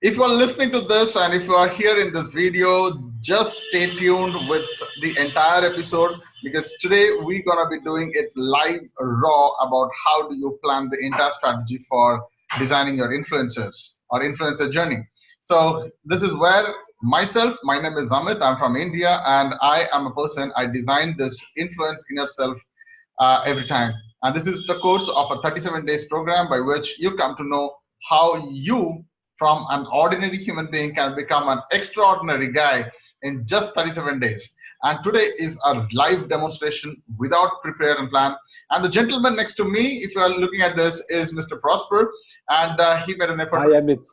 If you are listening to this and if you are here in this video, just stay tuned with the entire episode, because today we're gonna be doing it live, raw, about how do you plan the entire strategy for designing your influencers or influencer journey. So this is where my name is Amit, I'm from India, and I am a person, I designed this influence inner self every time. And this is the course of a 37 days program by which you come to know how you from an ordinary human being can become an extraordinary guy in just 37 days. And today is a live demonstration without prepare and plan. And the gentleman next to me, if you are looking at this, is Mr. Prosper, and he made an effort. Hi, Amit.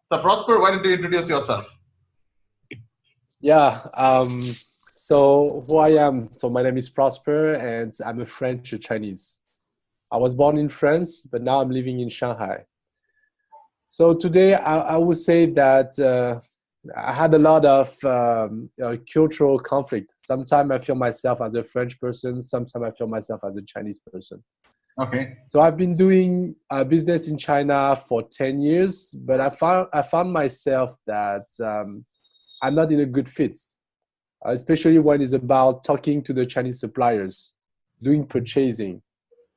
So Prosper, why don't you introduce yourself? Yeah, so who I am, so my name is Prosper and I'm a French Chinese. I was born in France, but now I'm living in Shanghai. So today I would say that I had a lot of cultural conflict. Sometimes I feel myself as a French person, sometimes I feel myself as a Chinese person. Okay. So I've been doing business in China for 10 years, but I found myself that I'm not in a good fit, especially when it's about talking to the Chinese suppliers, doing purchasing.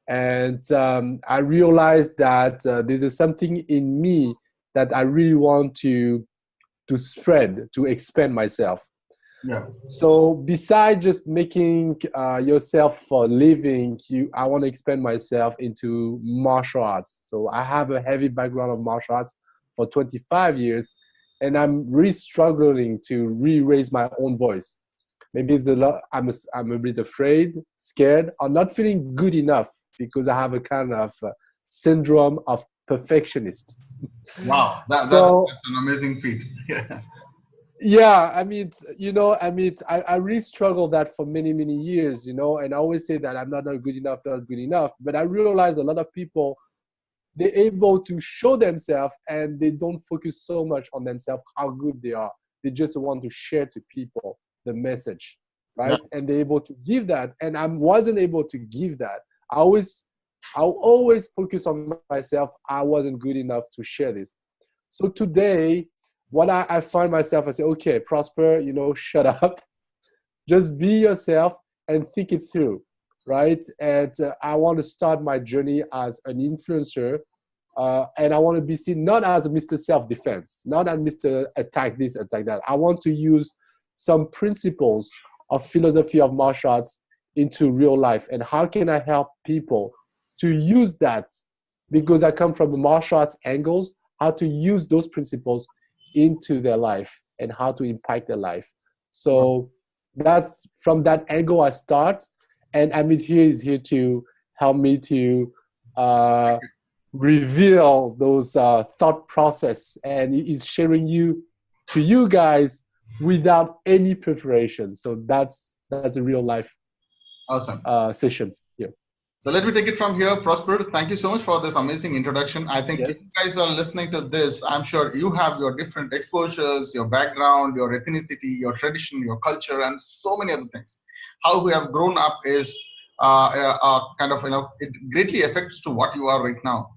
And I realized that there's something in me that I really want to spread, to expand myself. Yeah. So besides just making yourself for a living, I want to expand myself into martial arts. So I have a heavy background of martial arts for 25 years, and I'm really struggling to re-raise my own voice. Maybe it's a lot. I'm a bit afraid, scared, or not feeling good enough because I have a kind of syndrome of perfectionist. Wow, that's an amazing feat. Yeah, I mean, I really struggled that for many, many years, and I always say that I'm not good enough, not good enough. But I realize a lot of people, they're able to show themselves and they don't focus so much on themselves, how good they are. They just want to share to people the message, right? Yeah. And they're able to give that. And I wasn't able to give that. I'll always focus on myself. I wasn't good enough to share this. So today, what I find myself, I say, okay, Prosper, shut up. Just be yourself and think it through, right? And I want to start my journey as an influencer. And I want to be seen not as a Mr. Self-Defense, not as Mr. Attack this, attack that. I want to use some principles of philosophy of martial arts into real life. And how can I help people to use that? Because I come from the martial arts angles, how to use those principles into their life and how to impact their life. So that's from that angle I start. And Amit here is here to help me to reveal those thought process, and he's sharing to you guys without any preparation. So that's a real life awesome sessions here. So let me take it from here. Prosper, thank you so much for this amazing introduction. I think if you guys are listening to this, I'm sure you have your different exposures, your background, your ethnicity, your tradition, your culture, and so many other things. How we have grown up is kind of, it greatly affects to what you are right now.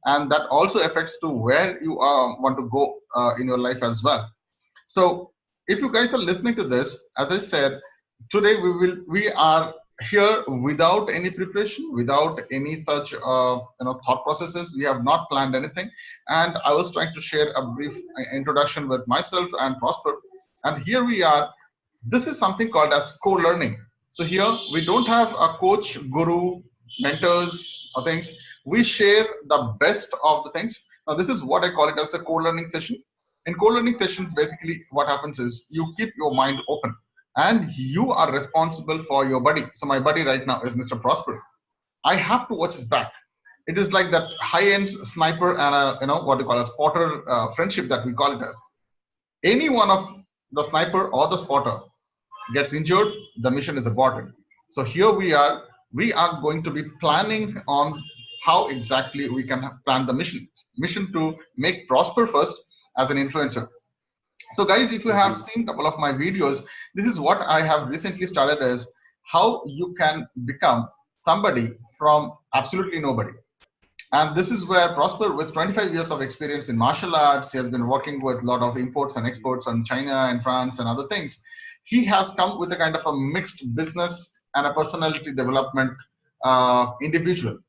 And that also affects to where you want to go in your life as well. So if you guys are listening to this, as I said, today we are here without any preparation, without any such thought processes. We have not planned anything, and I was trying to share a brief introduction with myself and Prosper. And here we are. This is something called as co-learning. So here we don't have a coach, guru, mentors or things. We share the best of the things. Now this is what I call it as a co-learning session. In co-learning sessions, basically what happens is you keep your mind open, and you are responsible for your buddy. So my buddy right now is Mr. Prosper. I have to watch his back. It is like that high-end sniper and what you call a spotter friendship that we call it as. Any one of the sniper or the spotter gets injured, the mission is aborted. So here we are going to be planning on how exactly we can plan the mission to make Prosper first as an influencer. So guys, if you have seen a couple of my videos, this is what I have recently started as how you can become somebody from absolutely nobody. And this is where Prosper, with 25 years of experience in martial arts, he has been working with a lot of imports and exports on China and France and other things. He has come with a kind of a mixed business and a personality development individual.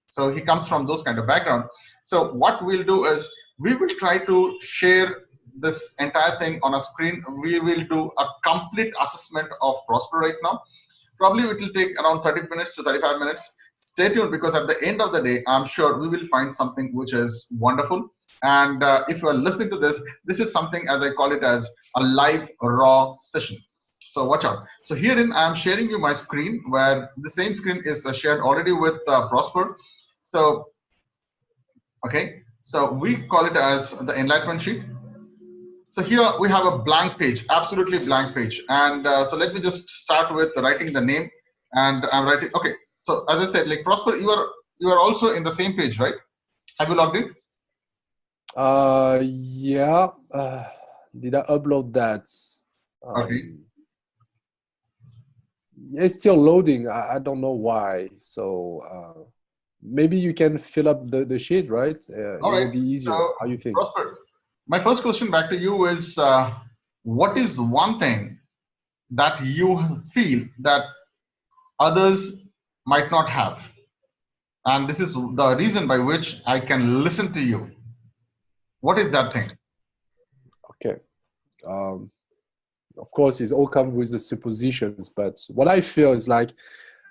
So he comes from those kind of background. So what we'll do is we will try to share this entire thing on a screen. We will do a complete assessment of Prosper right now. Probably it will take around 30 minutes to 35 minutes. Stay tuned, because at the end of the day, I'm sure we will find something which is wonderful. And if you are listening to this, this is something, as I call it, as a live raw session. So watch out. So herein, I'm sharing you my screen, where the same screen is shared already with Prosper. So, okay, so we call it as the enlightenment sheet. So here we have a blank page, absolutely blank page. And so let me just start with writing the name. And I'm writing, okay. So as I said, like Prosper, you are also in the same page, right? Have you logged in? Yeah. Did I upload that? Okay. It's still loading. I don't know why. So maybe you can fill up the sheet, right? It will be easier. So, how you think? Prosper, my first question back to you is, what is one thing that you feel that others might not have? And this is the reason by which I can listen to you. What is that thing? Okay. Of course, it all comes with the suppositions, but what I feel is like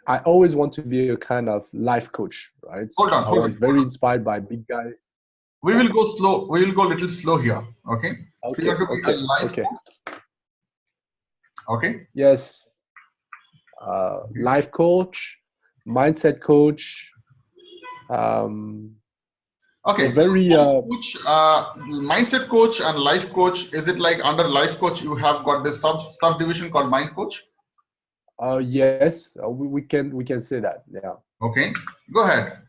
I always want to be a kind of life coach, right? I was very inspired by big guys. We will go slow. We will go a little slow here. Okay. So you have to be a life coach. Okay. Yes. Life coach, mindset coach. Okay. So very coach, mindset coach and life coach. Is it like under life coach you have got this subdivision called mind coach? Yes, we can say that. Yeah. Okay. Go ahead.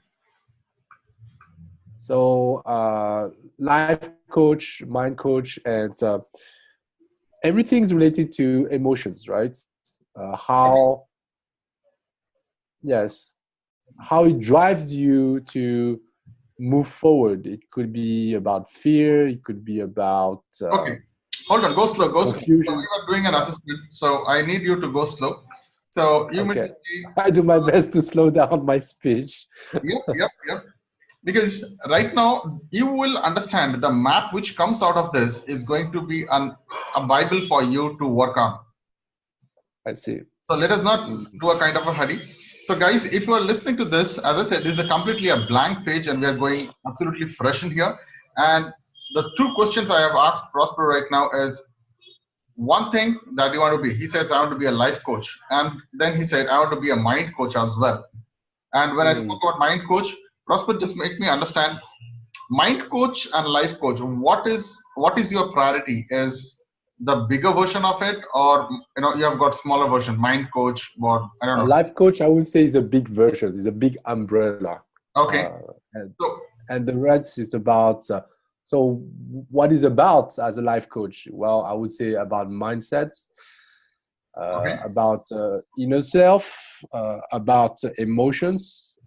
So life coach, mind coach, and everything's related to emotions, right? How yes, how it drives you to move forward. It could be about fear. It could be about okay. Hold on. Go slow. Go confusion. slow. So we are doing an assessment, so I need you to go slow. So you okay. I do my best to slow down my speech. Yep. Because right now you will understand the map which comes out of this is going to be a Bible for you to work on. I see. So let us not do a kind of a hurry. So guys, if you are listening to this, as I said, this is completely a blank page and we are going absolutely fresh in here. And the two questions I have asked Prosper right now is, one thing that you want to be. He says, I want to be a life coach. And then he said, I want to be a mind coach as well. And when I spoke about mind coach, Prosper, just make me understand, mind coach and life coach, what is your priority? Is the bigger version of it, or you have got smaller version, mind coach, or I don't know. Life coach, I would say, is a big version, is a big umbrella. Okay. And the rest is about so what is about as a life coach? Well, I would say about mindsets, about inner self, about emotions,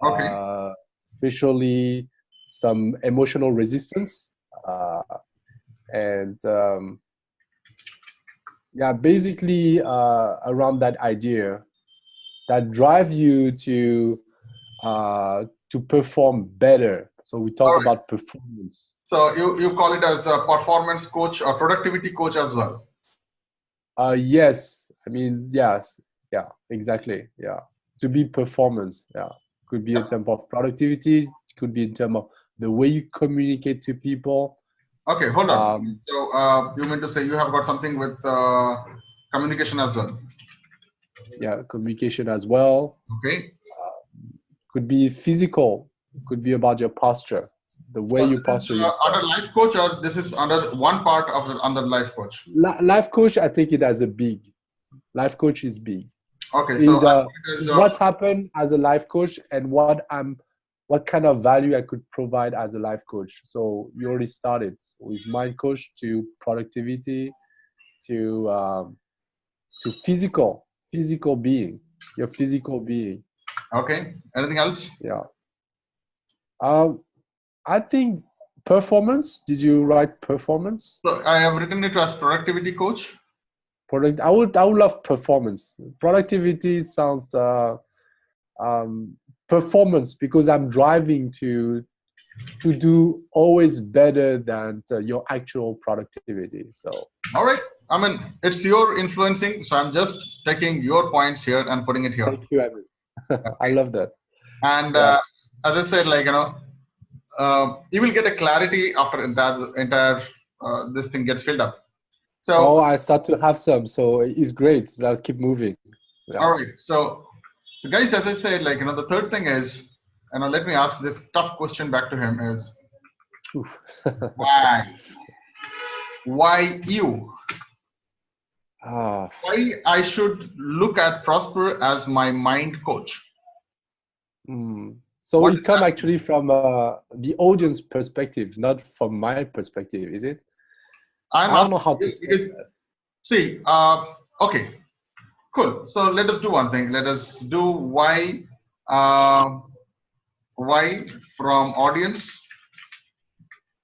especially some emotional resistance, and yeah, basically around that idea that drive you to perform better. So we talk about performance. So you call it as a performance coach or productivity coach as well? Yes. I mean, yes. Yeah, exactly. Yeah. To be performance. Yeah. Could be in terms of productivity. Could be in terms of the way you communicate to people. Okay, hold on. So you mean to say you have got something with communication as well? Yeah, communication as well. Okay. Could be physical. Could be about your posture, the way you posture yourself. Under life coach, or this is under one part of under life coach? Life coach, I take it as a big. Life coach is big. Okay, so what happened as a life coach and what kind of value I could provide as a life coach. So you already started with mind coach to productivity to physical being, your physical being. Okay. Anything else? Yeah. I think performance. Did you write performance? So I have written it as productivity coach. I would love performance. Productivity sounds performance, because I'm driving to do always better than your actual productivity. So All right. I mean, it's your influencing. So I'm just taking your points here and putting it here. thank you, Evan. I Okay. love that. And Yeah. as I said, like, you will get a clarity after entire this thing gets filled up. So, I start to have some, so it's great. Let's keep moving. Yeah. all right. So guys, as I said, like, the third thing is, let me ask this tough question back to him is, why? Why you? Why I should look at Prosper as my mind coach? So What it comes actually from the audience perspective, not from my perspective, is it? I don't know how to say that. See, okay, cool. So let us do one thing. Let us do why from audience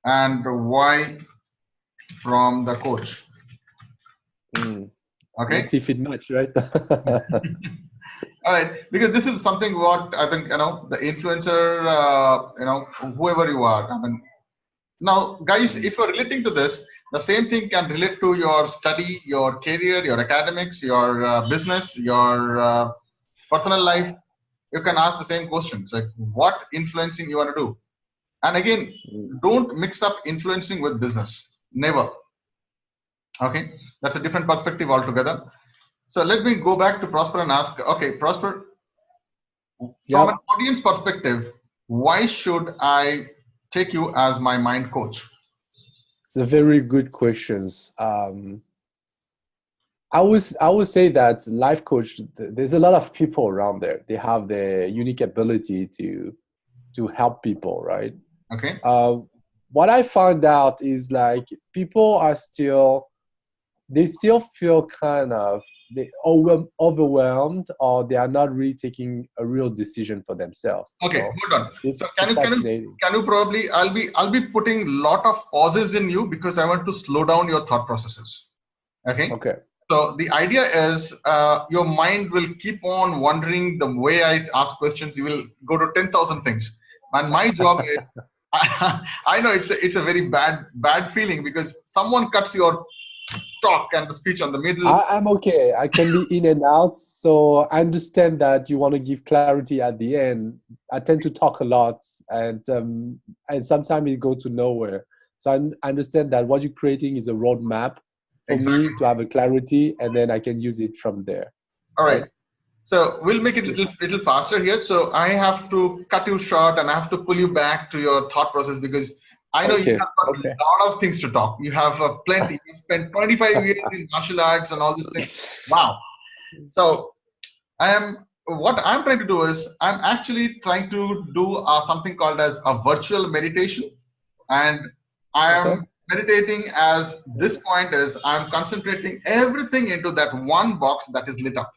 and why from the coach. Okay. Let's see if it matches, right? All right, because this is something what I think, the influencer, whoever you are. I mean, now, guys, if you're relating to this, the same thing can relate to your study, your career, your academics, your business, your personal life. You can ask the same questions, like what influencing you want to do. And again, don't mix up influencing with business. Never. Okay, that's a different perspective altogether. So let me go back to Prosper and ask, okay, Prosper, from an audience perspective, why should I take you as my mind coach? It's a very good question. I would say that life coach, there's a lot of people around there. They have the unique ability to help people, right? Okay. What I found out is like people are still feel kind of overwhelmed, or they are not really taking a real decision for themselves. Okay, hold on. It's so can you probably, I'll be putting a lot of pauses in you because I want to slow down your thought processes. Okay. So the idea is your mind will keep on wondering. The way I ask questions, you will go to 10,000 things. And my job is, I know it's a very bad feeling because someone cuts your talk and the speech on the middle. I'm okay. I can be in and out. So I understand that you want to give clarity at the end. I tend to talk a lot, and sometimes it goes to nowhere. So I understand that what you're creating is a roadmap for me to have a clarity, and then I can use it from there. All right. So we'll make it a little faster here. So I have to cut you short and I have to pull you back to your thought process because I know you have got a lot of things to talk. You have plenty. You spent 25 years in martial arts and all these things. Wow. So what I'm trying to do is I'm actually trying to do something called as a virtual meditation. And I am meditating as this point is I'm concentrating everything into that one box that is lit up.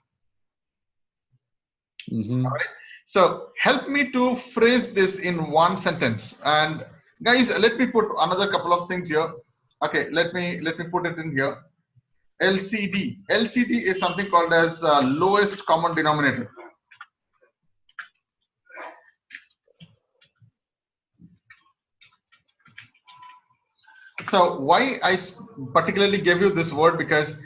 All right. So help me to phrase this in one sentence. And guys, let me put another couple of things here. Okay, let me put it in here. LCD. LCD is something called as lowest common denominator. So why I particularly gave you this word, because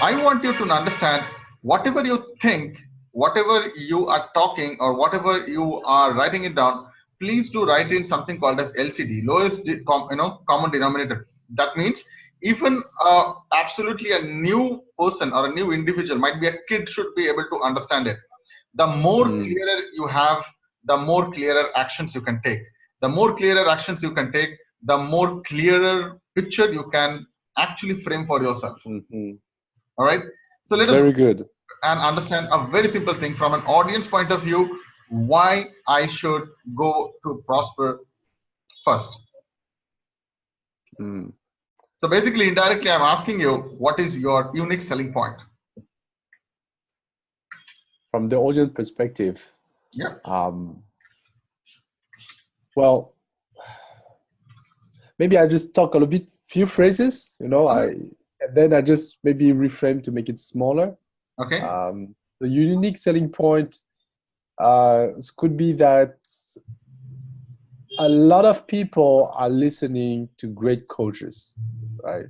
I want you to understand whatever you think, whatever you are talking, or whatever you are writing it down, please do write in something called as LCD, lowest common denominator. That means even absolutely a new person or a new individual, might be a kid, should be able to understand it. The more clearer you have, the more clearer actions you can take. The more clearer actions you can take, the more clearer picture you can actually frame for yourself. All right. So let us very good and understand a very simple thing from an audience point of view, why I should go to Prosper first. So basically, indirectly, I'm asking you, what is your unique selling point? From the audience perspective. Yeah. Well, maybe I just talk a little bit, few phrases, you know, Okay. and then I just maybe reframe to make it smaller. Okay. The unique selling point could be that a lot of people are listening to great coaches, right?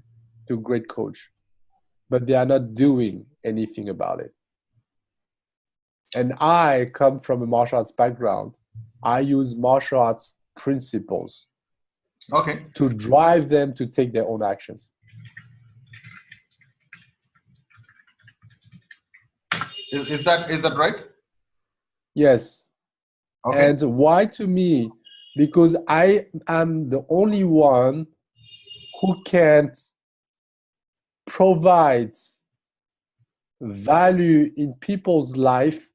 To great coach, but they are not doing anything about it. And I come from a martial arts background. I use martial arts principles Okay. to drive them to take their own actions. Is that right? Yes. Okay. And why to me? Because I am the only one who can provide value in people's life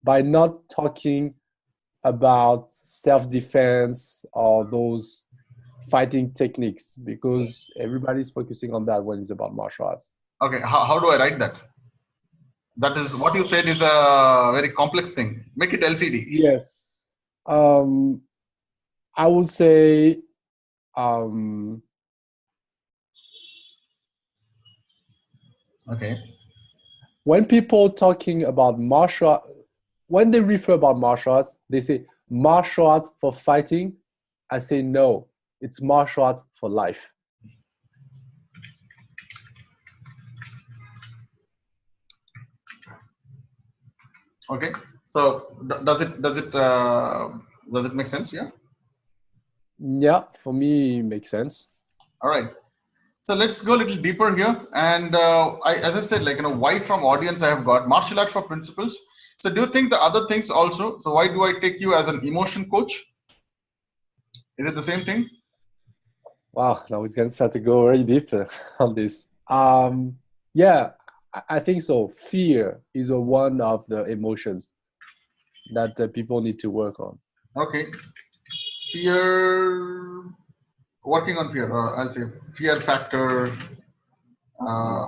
by not talking about self-defense or those fighting techniques, because everybody's focusing on that when it's about martial arts. Okay. How do I write that? That is what you said is a very complex thing. Make it LCD. Yes. I would say Okay. when people talking about when they refer about martial arts, they say martial arts for fighting. I say no, it's martial arts for life. Okay. So does it make sense? Yeah. Yeah, for me, it makes sense. All right. So let's go a little deeper here. And as I said, like, why from audience I have got martial art for principles. So do you think the other things also? So why do I take you as an emotion coach? Is it the same thing? Wow, now it's going to start to go very deep on this. Yeah, I think so. Fear is one of the emotions that people need to work on. Okay. Fear, working on fear, or I'll say fear factor. Uh,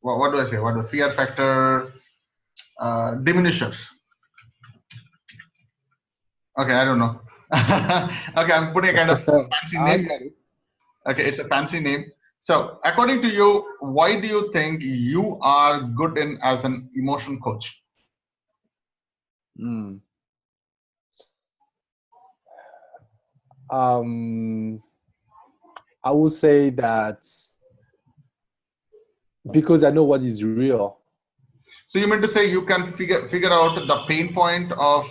what do I say? What the fear factor diminishes? Okay, I don't know. Okay, I'm putting a kind of fancy I name. get it. Okay, it's a fancy name. So, according to you, why do you think you are good in as an emotion coach? Mm. I would say that because I know what is real. So you mean to say you can figure out the pain point of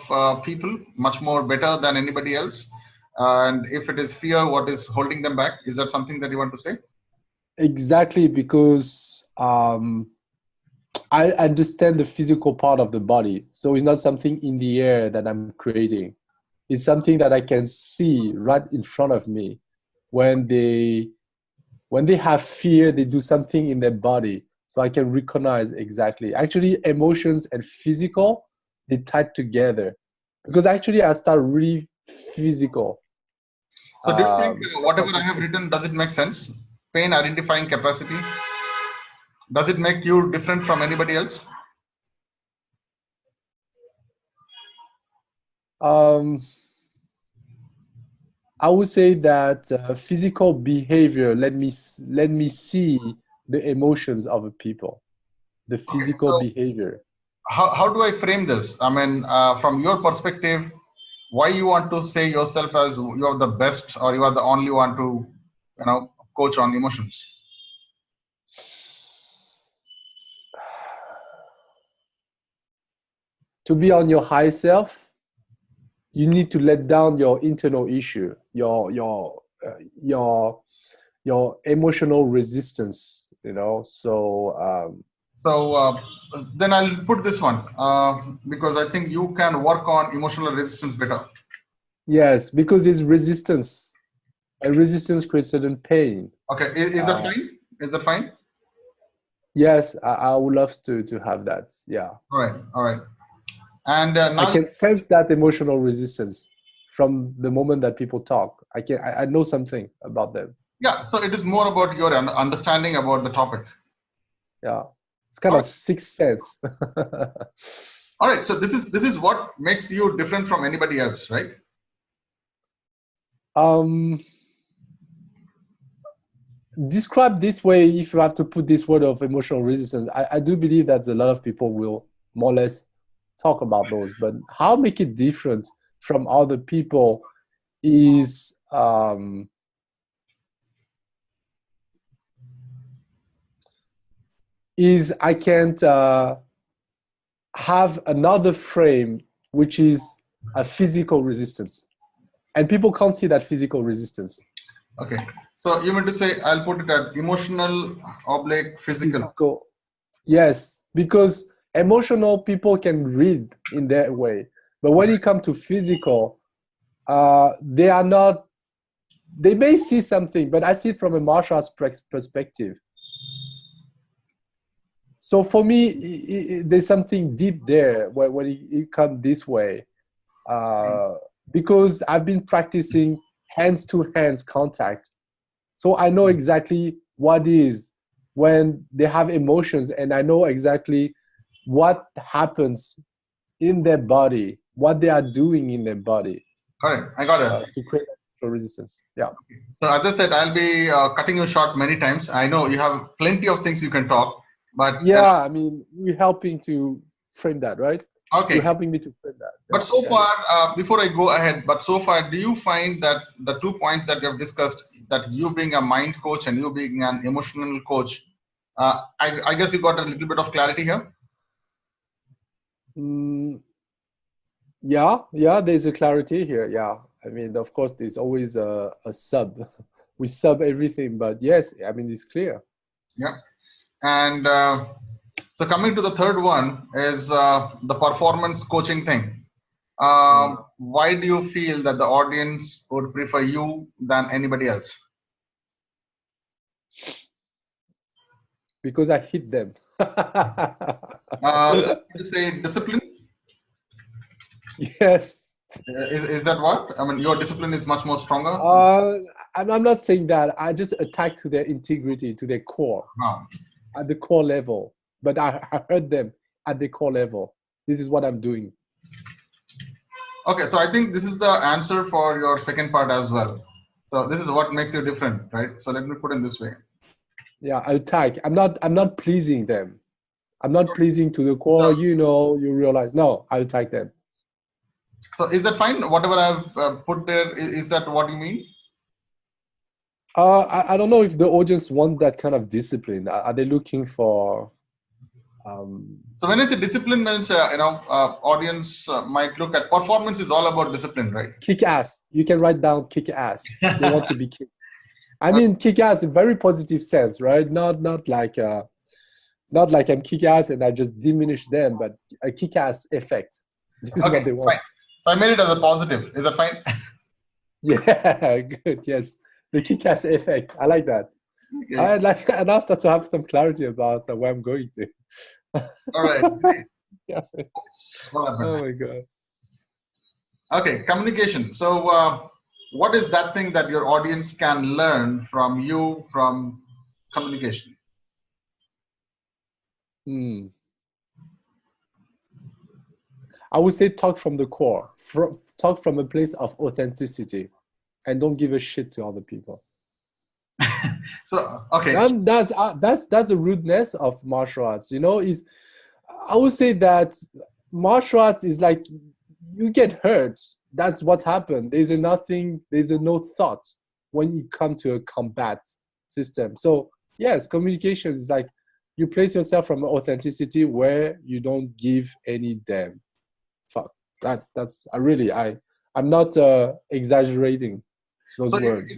people much more better than anybody else, and if it is fear, what is holding them back? Is that something that you want to say? Exactly, because I understand the physical part of the body. So it's not something in the air that I'm creating. It's something that I can see right in front of me. When they have fear, they do something in their body. So I can recognize exactly. Actually, emotions and physical, they tied together. Because actually I start really physical. So do you think From my whatever I have perspective. written, does it make sense? Pain identifying capacity, does it make you different from anybody else? I would say that physical behavior let me see the emotions of a people, the Okay, physical so behavior. how do I frame this? I mean, from your perspective, why you want to say yourself as you are the best or you are the only one to, coach on emotions? To be on your high self, you need to let down your internal issue, your emotional resistance. You know, so. So then I'll put this one because I think you can work on emotional resistance better. Yes, because it's resistance. And resistance creates certain pain. Okay, is that fine? Is that fine? Yes, I would love to have that. Yeah. All right, all right. And I now, can sense that emotional resistance from the moment that people talk. I know something about them. yeah. So it is more about your understanding about the topic. Yeah. It's kind All of right. sixth sense. All right. So this is what makes you different from anybody else, right? um describe this way, if you have to put this word of emotional resistance, I do believe that a lot of people will more or less talk about those, but how make it different from other people is I can't have another frame which is a physical resistance, and people can't see that physical resistance. Okay, so you mean to say, I'll put it at emotional oblique physical. Yes, because emotional people can read in that way, but when it comes to physical, they are not. They may see something, but I see it from a martial arts perspective. So for me, there's something deep there when it comes this way, because I've been practicing hands-to-hands contact, so I know exactly what is when they have emotions, and I know exactly what happens in their body, what they are doing in their body. Correct, I got it. To create resistance. Yeah. So as I said, I'll be cutting you short many times. I know you have plenty of things you can talk, but yeah, I mean, you're helping to frame that, right? Okay. You're helping me to frame that. But so far, before I go ahead, but so far, do you find that the 2 points that we have discussed, that you being a mind coach and you being an emotional coach, I guess you got a little bit of clarity here? Yeah, there's a clarity here. Yeah, I mean, of course, there's always a sub. We sub everything, but yes, I mean, it's clear. Yeah. And so coming to the third one is the performance coaching thing. Why do you feel that the audience would prefer you than anybody else? Because I hit them. So you say discipline? Yes. Is that what? I mean, your discipline is much more stronger? I'm not saying that. I just attack to their integrity, to their core, at the core level. But I heard them at the core level. This is what I'm doing. Okay, so I think this is the answer for your second part as well. So this is what makes you different, right? So let me put it this way. Yeah, I attack. I'm not pleasing them. I'm not pleasing to the core. You realize. No, I attack them. So is that fine? Whatever I've put there, is that what you mean? I don't know if the audience want that kind of discipline. Are they looking for? So when I say discipline means, audience might look at performance is all about discipline, right? Kick ass. You can write down kick ass. They want to be kicked. I mean, kick ass in very positive sense, right? Not like I'm kick ass and I just diminish them, but a kick ass effect. This is what they want. Fine. So I made it as a positive. Is that fine? Yeah, good. Yes, the kick ass effect. I like that. Okay. I now start to have some clarity about where I'm going to. All right. Yes. Oh my God. Okay, communication. So what is that thing that your audience can learn from you from communication? I would say talk from the core. Talk from a place of authenticity, and don't give a shit to other people. So okay, that's the rudeness of martial arts. I would say that martial arts is like you get hurt. That's what happened. There's no thought when you come to a combat system. So yes, communication is like you place yourself from authenticity where you don't give any damn. Fuck. I'm not exaggerating those words.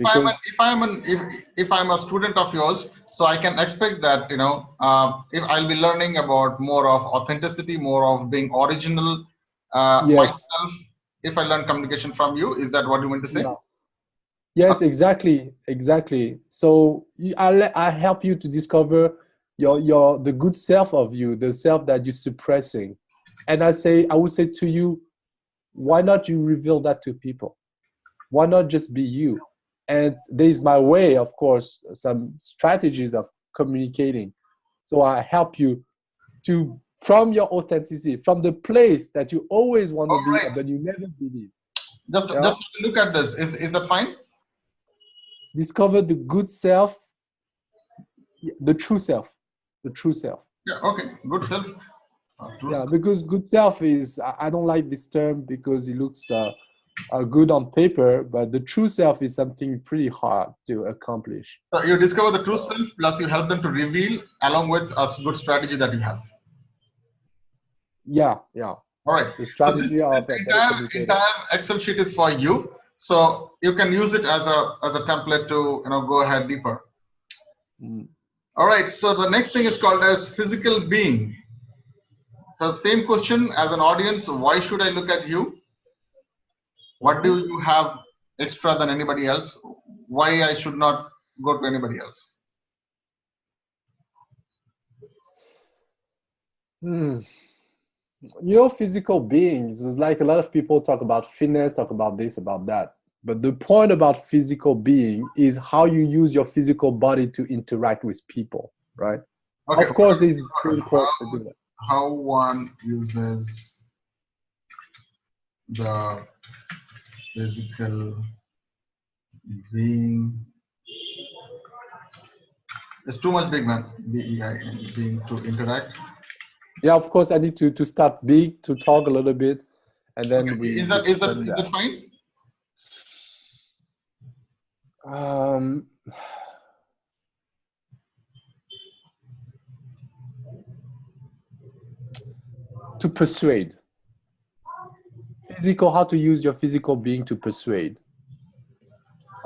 If I'm a student of yours, so I can expect that if I'll be learning about more of authenticity, more of being original myself. If I learn communication from you, is that what you want to say? Yeah. Yes, exactly. So I help you to discover the good self of you, the self that you're suppressing, and I would say to you, why not you reveal that to people? Why not just be you? And there's my way, of course, some strategies of communicating. So I help you to, from your authenticity, from the place that you always want to be, but you never believe. Just look at this. Is that fine? Discover the good self The true self. The true self. Yeah. Okay. Good self. True Yeah, self. because good self is, I don't like this term because it looks good on paper, but the true self is something pretty hard to accomplish. So you discover the true self, plus you help them to reveal along with a good strategy that you have. Yeah, yeah. All right. The So this strategy of a better communicator. entire Excel sheet is for you. So you can use it as a template to go ahead deeper. Mm. All right. So the next thing is called as physical being. So same question as an audience. Why should I look at you? What do you have extra than anybody else? Why I should not go to anybody else? Physical beings is like a lot of people talk about fitness, talk about this, about that. But the point about physical being is how you use your physical body to interact with people, right? Okay. Of course, this is very important to do that. How one uses the physical being. It's too much big, man. B-E-I-N, being to interact. Yeah, of course, I need to start big, to talk a little bit, and then Okay. we Is that fine? To persuade. How to use your physical being to persuade.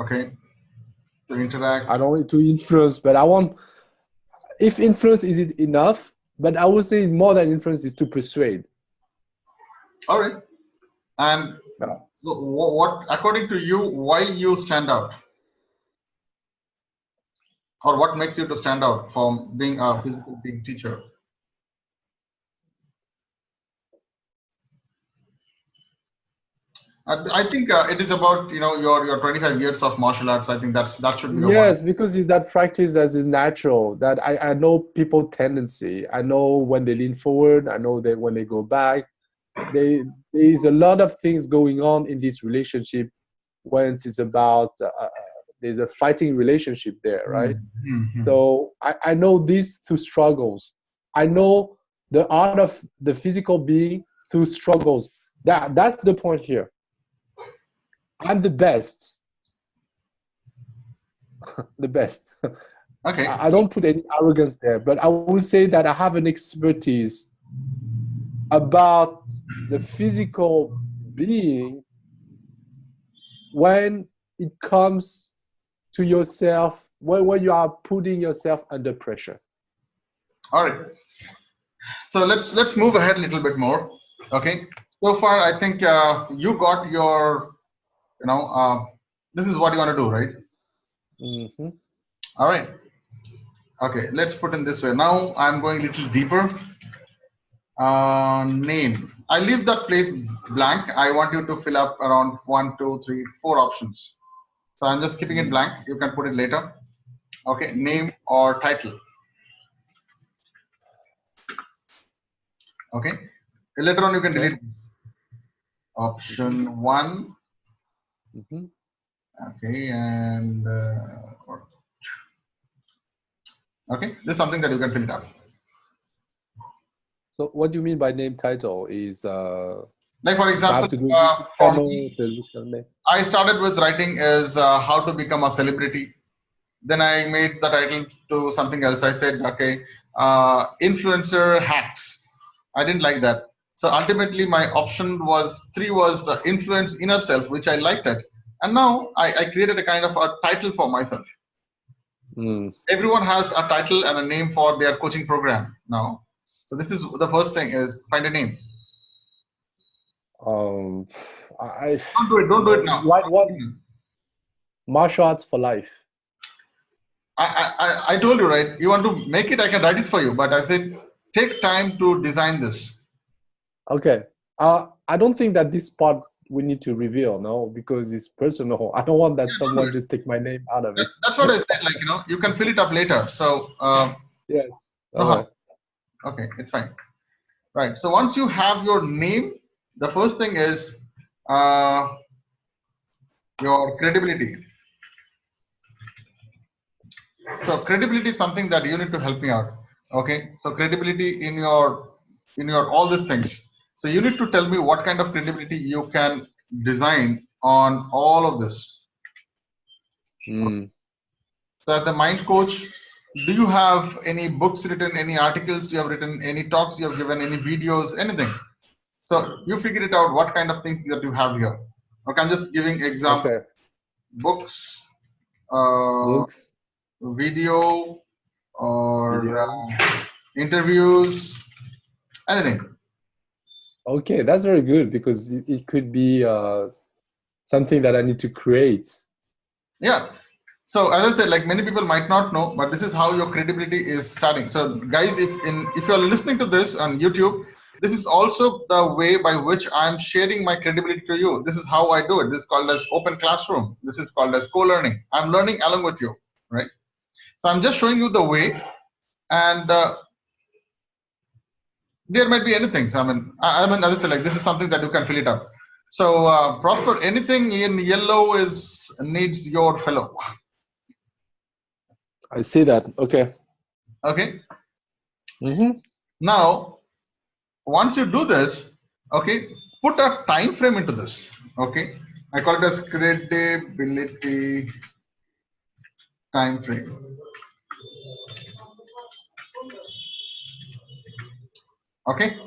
Okay. To interact. I don't want to influence, but I want, if influence is it enough, but I would say more than influence is to persuade. All right. And so what, according to you, why you stand out? Or what makes you to stand out from being a physical being teacher? I think it is about your 25 years of martial arts. I think that should be a one. Yes, because it's that practice that is natural. That I know people tendency. I know when they lean forward. I know that when they go back. There is a lot of things going on in this relationship when it's about there's a fighting relationship there, right? Mm-hmm. So I know these through struggles. I know the art of the physical being through struggles. That's the point here. I'm the best. The best. Okay. I don't put any arrogance there, but I would say that I have an expertise about the physical being when it comes to yourself, when you are putting yourself under pressure. All right. So let's move ahead a little bit more. Okay. So far, I think you got your, this is what you want to do, right? Mm-hmm. All right. Okay. Let's put in this way. Now I'm going a little deeper. Name. I leave that place blank. I want you to fill up around 1, 2, 3, 4 options. So I'm just keeping it blank. You can put it later. Okay. Name or title. Okay. Later on, you can delete this. Option 1. Mm-hmm. Okay. And okay. This is something that you can fill it up. So what do you mean by name title? Is like for example, for me, I started with writing is how to become a celebrity. Then I made the title to something else. I said, okay, influencer hacks. I didn't like that. So ultimately, my option was 3 was influence inner self, which I liked it. And now I created a kind of a title for myself. Everyone has a title and a name for their coaching program now. So this is the first thing is find a name. Don't do it now. What? Martial arts for life. I told you, right? You want to make it, I can write it for you. But I said, take time to design this. Okay. I don't think that this part we need to reveal, no, because it's personal. I don't want that someone just take my name out of it. That's what I said. Like, you can fill it up later. So yes. Okay, it's fine. Right. So once you have your name, the first thing is your credibility. So credibility is something that you need to help me out. Okay. So credibility in your all these things. So you need to tell me what kind of credibility you can design on all of this. So as a mind coach, do you have any books written, any articles you have written, any talks you have given, any videos, anything? So you figure it out what kind of things that you have here. Okay, I'm just giving example. Okay. Books, Books, video, or videos. interviews, anything. Okay, that's very good because it could be something that I need to create. Yeah. So as I said, like many people might not know, but this is how your credibility is starting. So guys, if you're listening to this on YouTube, this is also the way by which I'm sharing my credibility to you. This is how I do it. This is called as open classroom. This is called as co-learning. I'm learning along with you, right? So I'm just showing you the way, and there might be anything. So I mean, as I said, like this is something that you can fill it up. So Prosper, anything in yellow needs your fellow. I see that. Okay. Okay. Now, once you do this, okay, put a time frame into this. Okay, I call it as credibility time frame. Okay,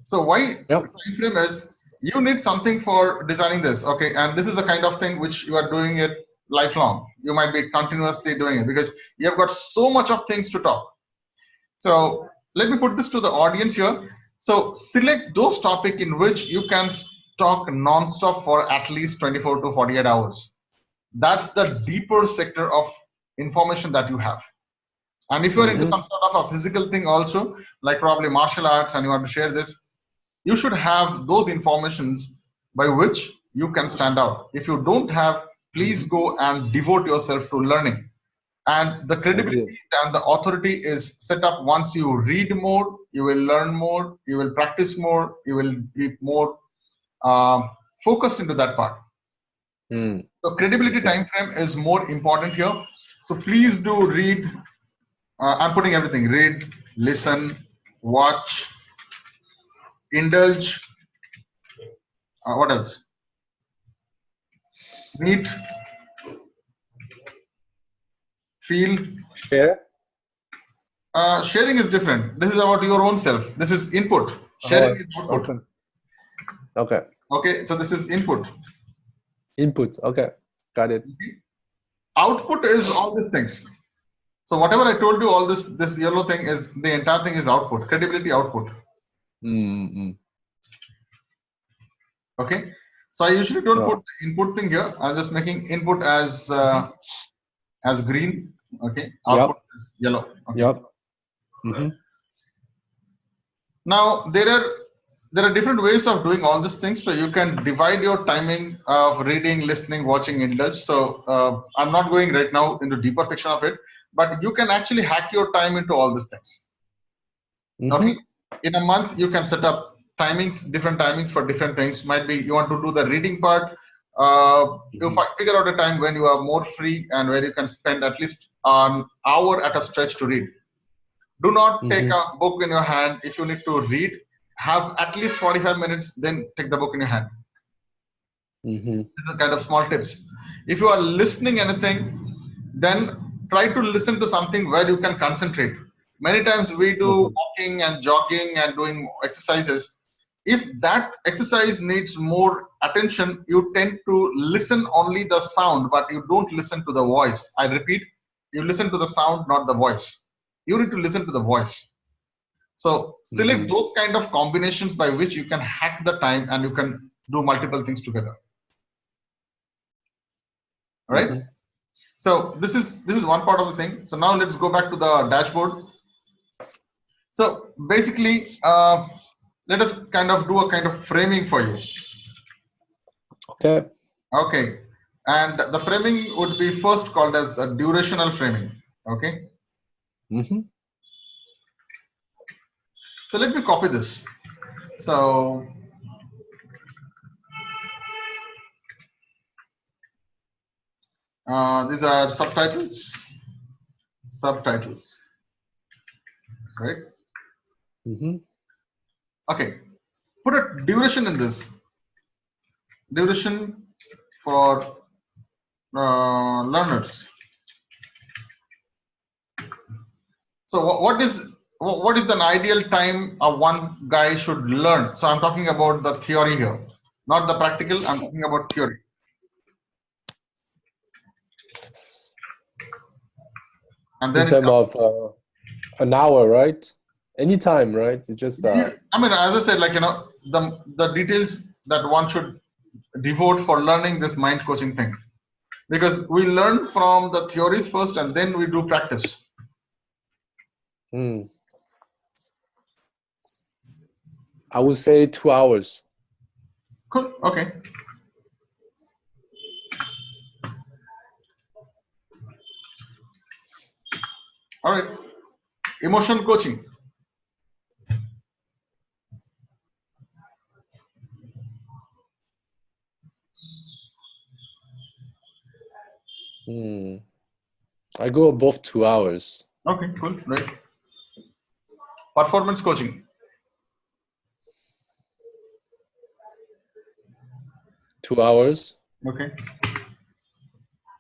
so why time frame is you need something for designing this. Okay, and this is the kind of thing which you are doing it lifelong. You might be continuously doing it because you have got so much of things to talk. So let me put this to the audience here. So select those topics in which you can talk non-stop for at least 24 to 48 hours. That's the deeper sector of information that you have. And if you're into some sort of a physical thing also, like probably martial arts, and you want to share this, you should have those informations by which you can stand out. If you don't have, please go and devote yourself to learning. And the credibility and the authority is set up once you read more, you will learn more, you will practice more, you will be more focused into that part. So credibility time frame is more important here. So please do read. I'm putting everything: read, listen, watch, indulge. What else? Meet, feel. Share. Sharing is different. This is about your own self. This is input. Sharing is output. Okay. Okay. So this is input. Input. Okay. Got it. Output is all these things. So whatever I told you, all this yellow thing is the entire thing is output. Credibility output. Okay. So I usually don't put the input thing here. I'm just making input as green. Okay. Output is yellow. Okay. Now there are different ways of doing all these things. So you can divide your timing of reading, listening, watching, indulge. So I'm not going right now into deeper section of it, but you can actually hack your time into all these things. Okay. In a month, you can set up timings, different timings for different things. Might be you want to do the reading part. You figure out a time when you are more free and where you can spend at least an hour at a stretch to read. Do not take a book in your hand. If you need to read, have at least 45 minutes, then take the book in your hand. This is kind of small tips. If you are listening anything, then try to listen to something where you can concentrate. Many times we do walking and jogging and doing exercises. If that exercise needs more attention, you tend to listen only the sound, but you don't listen to the voice. I repeat, you listen to the sound, not the voice. You need to listen to the voice. So select those kind of combinations by which you can hack the time and you can do multiple things together. All right. So this is one part of the thing. So now let's go back to the dashboard. So basically, let us kind of do a kind of framing for you. Okay. Okay. And the framing would be first called as a durational framing. Okay. So let me copy this. So these are subtitles. subtitles, right? Mm-hmm. Okay, put a duration in this. Duration for learners. So what is an ideal time one guy should learn? So I'm talking about the theory here, not the practical. I'm talking about theory. And then In terms of an hour, right? Anytime, right? It's just I mean, as I said, like, you know, the details that one should devote for learning this mind coaching thing, because we learn from the theories first and then we do practice. I would say 2 hours. Cool. Okay. All right. Emotion coaching. I go above 2 hours. Okay, cool. Right. Performance coaching. 2 hours. Okay.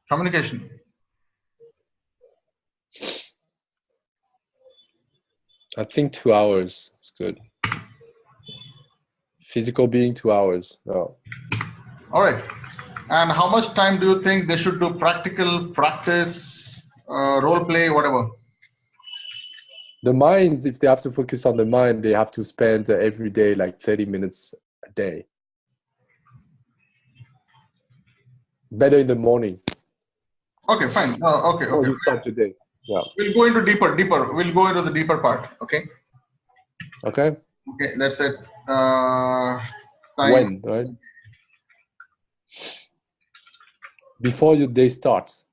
Communication. I think 2 hours is good. Physical being 2 hours. Oh. All right. And how much time do you think they should do practical practice, role play, whatever? The mind, if they have to focus on the mind, they have to spend every day like 30 minutes a day. Better in the morning. Okay, fine. Okay. Oh, you start today. Yeah. We'll go into deeper. We'll go into the deeper part. Okay. Okay. Okay. Let's say time. When, right? Before your day starts.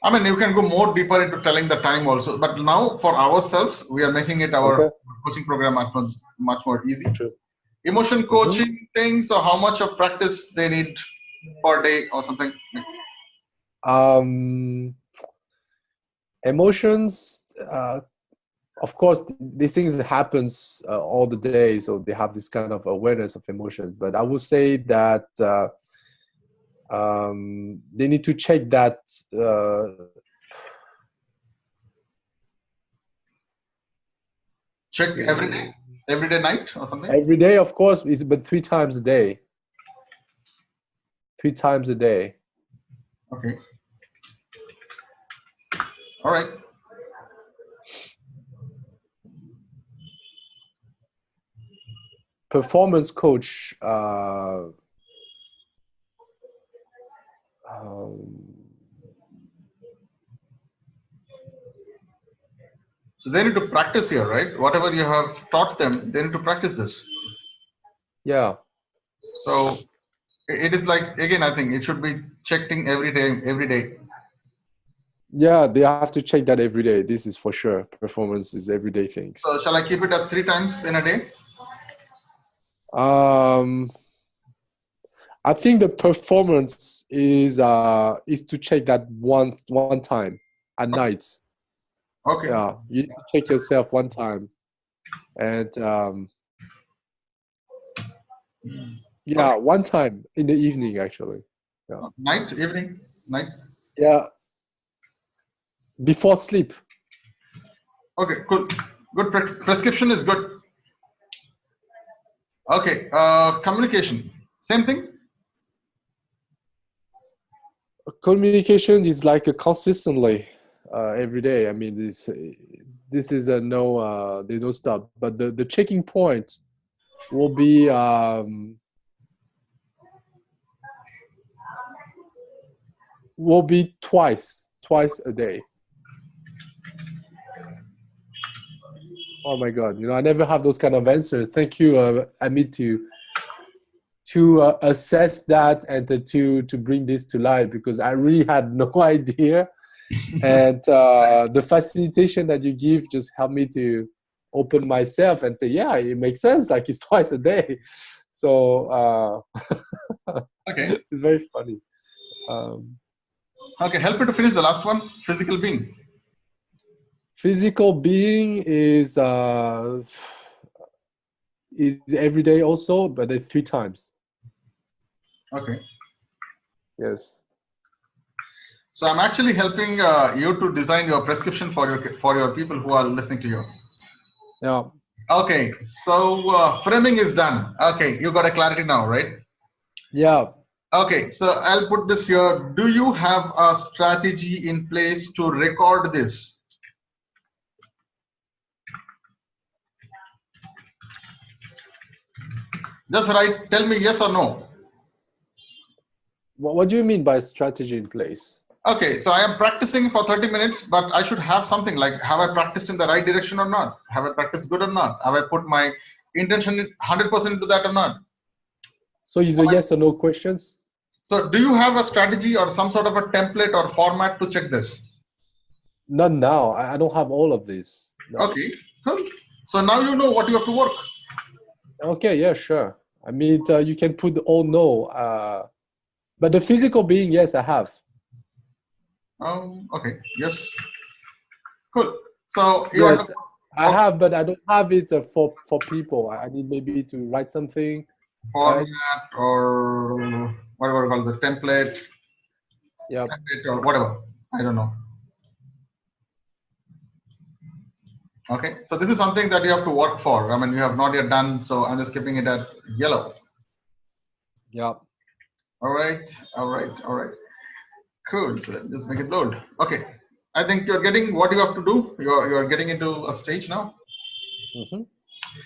I mean, you can go more deeper into telling the time also, but now for ourselves, we are making it our coaching program much more easy. True. Emotion coaching things, or how much of practice they need per day or something? Emotions, of course, these things happens all the day, so they have this kind of awareness of emotions. But I would say that they need to check that check every day night or something. Every day, of course, but 3 times a day. 3 times a day. Okay. All right. Performance coach. So they need to practice here, right? Whatever you have taught them, they need to practice this. Yeah. So it is like, again, I think it should be checking every day. Yeah, they have to check that every day. This is for sure. Performance is everyday things. So shall I keep it as 3 times in a day? I think the performance is to check that one time at night. Okay. Yeah, you check yourself one time, and yeah, one time in the evening actually. Yeah. Night, evening, night. Yeah. Before sleep. Okay, cool. Good. Prescription is good. Okay. Communication. Same thing. Communication is like a consistently every day. I mean, this is a no. They don't stop. But the checking point will be twice a day. Oh my God! You know, I never have those kind of answers. Thank you, Amit, to assess that and to bring this to light, because I really had no idea, and the facilitation that you give just helped me to open myself and say, yeah, it makes sense. Like it's twice a day, so okay, it's very funny. Okay, help me to finish the last one. Physical being. Physical being is every day also, but it's 3 times. Okay. Yes. So I'm actually helping you to design your prescription for your people who are listening to you. Yeah. Okay, so framing is done. Okay, you got a clarity now, right? Yeah. Okay, so I'll put this here. Do you have a strategy in place to record this? Just write, tell me yes or no. What do you mean by strategy in place? Okay, so I am practicing for 30 minutes, but I should have something like, have I practiced in the right direction or not? Have I practiced good or not? Have I put my intention 100% into that or not? So is a yes or no questions? So do you have a strategy or some sort of a template or format to check this? Not now. I don't have all of this. No. Okay, cool. So now you know what you have to work. Okay, yeah, sure. I mean, you can put all no, but the physical being, yes, I have. Okay, yes, cool. So you Yes, I okay. have, but I don't have it for people. I need maybe to write something. Format Right? or whatever calls the template, Yeah. template or whatever. I don't know. Okay, so this is something that you have to work for. I mean, you have not yet done, so I'm just keeping it at yellow. Yeah. All right, all right, all right. Cool. So just make it load. Okay, I think you're getting what you have to do. You're getting into a stage now. Mm-hmm.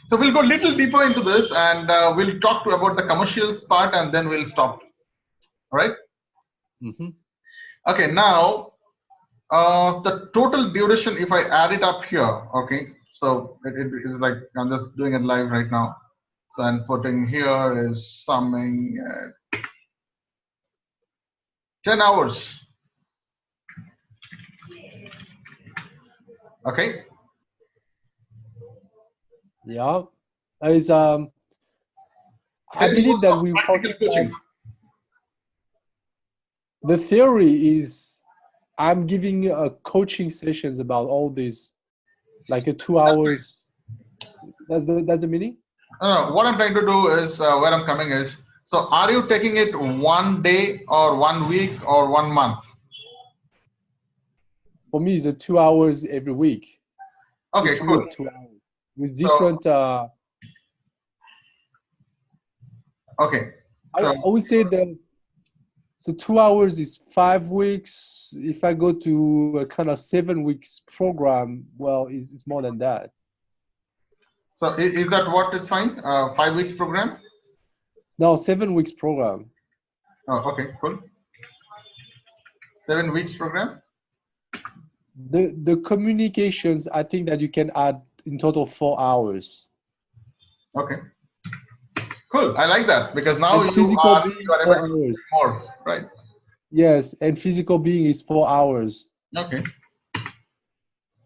So we'll go a little deeper into this, and we'll talk about the commercials part, and then we'll stop. All right. Mm-hmm. Okay. Now, the total duration, if I add it up here, okay. So it is like I'm just doing it live right now. So I'm putting here is summing 10 hours. Okay. Yeah. Is I Ten believe hours that of we talked practical coaching. about the theory is I'm giving coaching sessions about all this, like a 2 hours. That's the meaning? No, what I'm trying to do is where I'm coming is. So, are you taking it one day or 1 week or 1 month? For me, it's a 2 hours every week. Okay, Each cool. week, 2 hours with So, different. okay. I So, would say that so 2 hours is 5 weeks. If I go to a kind of 7 weeks program, well, it's more than that. so is that what it's fine? 5 weeks program? No, 7 weeks program. Oh, okay, cool. 7 weeks program? The communications, I think that you can add in total 4 hours. Okay, cool. I like that because now And you physical are being able to 4 hours. do more, right? Yes, and physical being is 4 hours. Okay.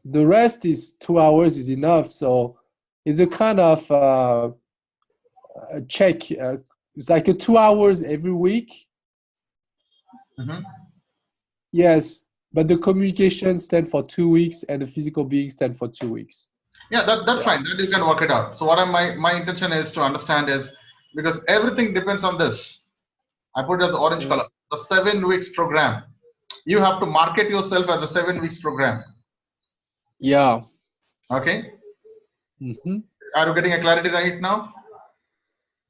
The rest is 2 hours is enough. So it's a kind of a check. It's like a 2 hours every week. Mm-hmm. Yes, but the communication stand for 2 weeks and the physical being stand for 2 weeks. Yeah, that's Yeah. fine. That you can work it out. So what my intention is to understand is because everything depends on this. I put it as orange color. The 7 weeks program. You have to market yourself as a 7 weeks program. Yeah. Okay. Mm-hmm. Are you getting a clarity right now?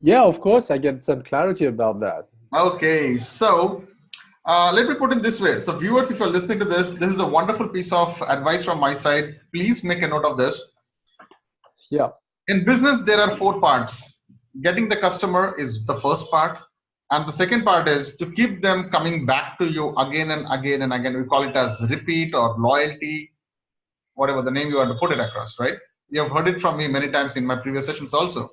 Yeah, of course, I get some clarity about that. Okay. So let me put it this way. So viewers, if you're listening to this, this is a wonderful piece of advice from my side. Please make a note of this. Yeah. In business, there are 4 parts. Getting the customer is the first part. And the second part is to keep them coming back to you again and again and again. We call it as repeat or loyalty, whatever the name you want to put it across, right? You have heard it from me many times in my previous sessions also.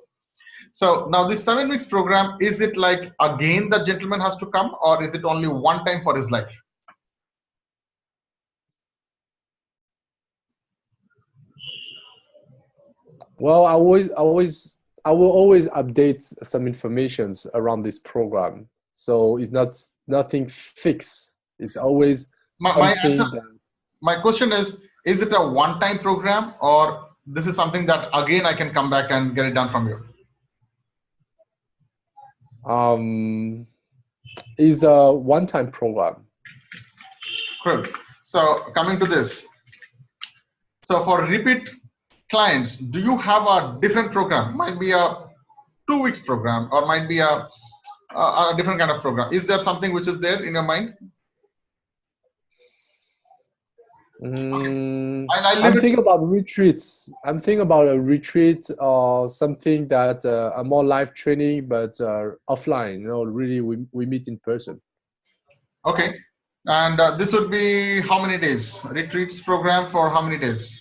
So now this 7 weeks program, is it like again the gentleman has to come or is it only one time for his life? Well, I will always update some informations around this program. So it's nothing fixed. It's always My answer, something that. my question is it a one-time program, or this is something that again I can come back and get it done from you? Is a one-time program. Cool. So coming to this, so for repeat clients, do you have a different program? Might be a 2 weeks program, or might be a different kind of program. Is there something which is there in your mind? I'm thinking about retreats. I'm thinking about a retreat or something that a more live training, but offline. You know, really, we meet in person. Okay, and this would be how many days? Retreats program for how many days?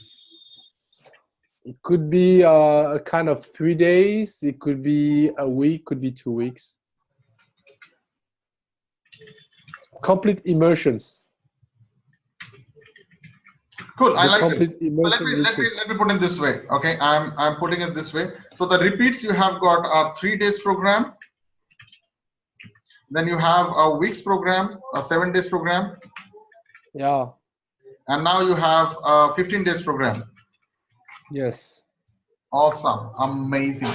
It could be a kind of 3 days. It could be a week. Could be 2 weeks. Complete immersions. Cool. I like it. Let me put it this way. Okay, I'm putting it this way. So the repeats, you have got a 3 days program. Then you have a week's program, a 7 days program. Yeah. And now you have a 15 days program. Yes. Awesome. Amazing.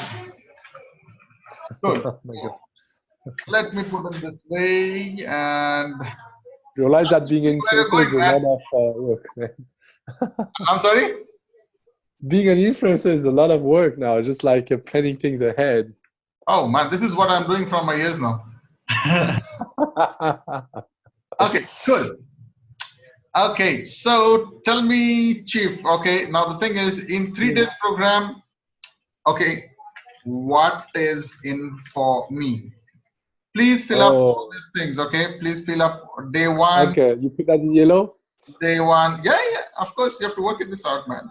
Good. Oh my God. Let me put it this way and realize that being an influencer is a lot of work, man. I'm sorry? Being an influencer is a lot of work now, just like planning things ahead. Oh man, this is what I'm doing from my years now. Okay, good. Okay, so tell me, Chief, okay, now the thing is, in 3 days program, okay, what is in for me? Please fill up all these things, okay? Please fill up day 1. Okay, you put that in yellow? Day 1, yeah, of course, you have to work it this out, man.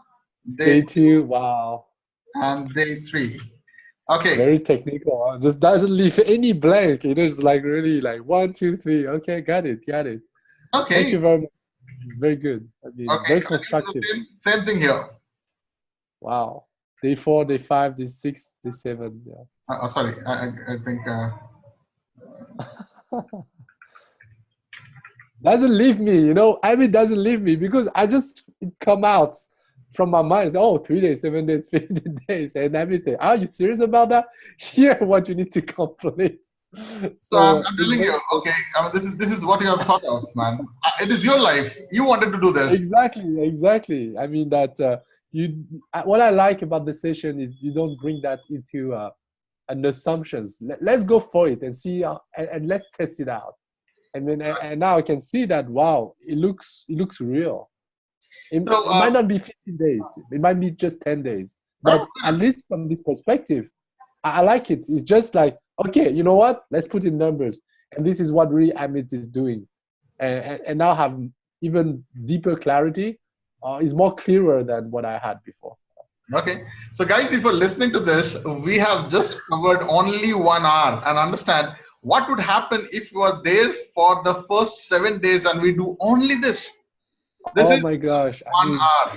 Day 2, wow. And day 3. Okay. Very technical. Huh? Just doesn't leave any blank. It is like really like 1, 2, 3. Okay, got it. Okay. Thank you very much. It's very good. I mean, very constructive. Same thing here. Wow. Day 4, day 5, day 6, day 7. Yeah. Sorry, I think. Doesn't leave me, you know. I mean, doesn't leave me because I just come out from my mind. Say, oh, 3 days, 7 days, 15 days, and I say, are you serious about that? Here, what you need to complete. So I'm telling you, okay, this is what you have thought of, man. It is your life. You wanted to do this. Exactly. I mean that what I like about the session is you don't bring that into an assumptions. Let's go for it and see, and let's test it out. And then and now I can see that, wow, it looks real. It might not be 15 days. It might be just 10 days. But at least from this perspective, I like it. It's just like, okay, you know what? Let's put in numbers. And this is what really AMIT is doing. And now have even deeper clarity. Is more clearer than what I had before. Okay. So guys, if you're listening to this, we have just covered only 1 hour, and understand what would happen if you are there for the first 7 days and we do only this. This is my gosh. 1 hour.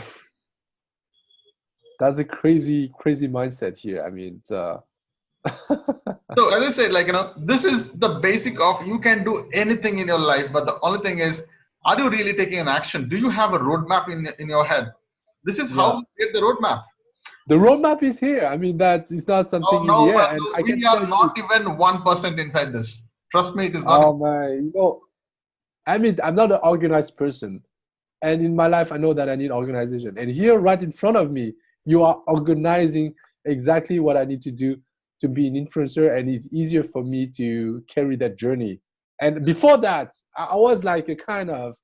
That's a crazy mindset here. I mean, so as I said, like, you know, this is the basic of, you can do anything in your life, but the only thing is, are you really taking an action? Do you have a roadmap in your head? This is how we get the roadmap. The roadmap is here. I mean, it's not something in the air. And we are not even 1% inside this. Trust me, it is not. Oh my, you know, I mean, I'm not an organized person. And in my life, I know that I need organization. And here, right in front of me, you are organizing exactly what I need to do to be an influencer. And it's easier for me to carry that journey. And before that, I was like a kind of,